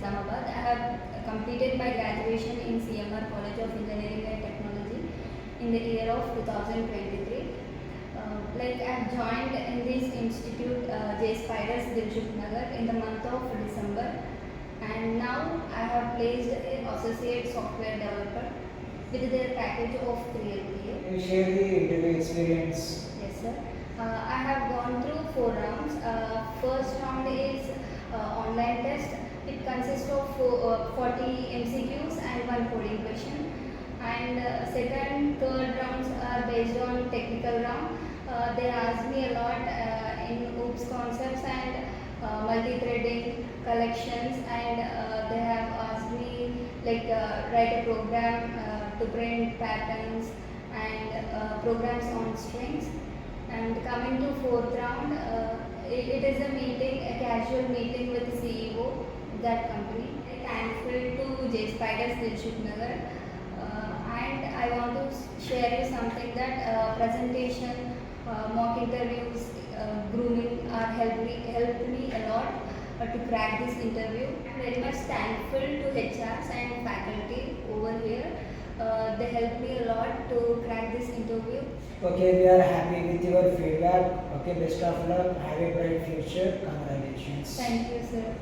Nizamabad. I have completed my graduation in CMR College of Engineering and Technology in the year of 2023. I have joined in this institute PySpiders Dilsukhnagar in the month of December, and now I have placed an associate software developer with their package of 3 LPA. Can you share the interview experience? Yes, sir. I have gone through 4 rounds. First round is online test. It consists of 40 MCQs and 1 coding question. And second, third rounds are based on technical round. They asked me a lot in OOPS concepts and multi-threading collections, and they have asked me write a program to print patterns and programs on strings. And coming to fourth round, it is a meeting, a casual meeting with the CEO of that company. Thankful to PySpiders Dilsukhnagar, and I want to share you something that presentation, mock interviews, grooming are helped me a lot to crack this interview. I'm very much thankful to HRs and faculty over here. They helped me a lot to crack this interview. Okay, we are happy with your feedback. Okay, best of luck. Have a bright future. Congratulations. Thank you, sir.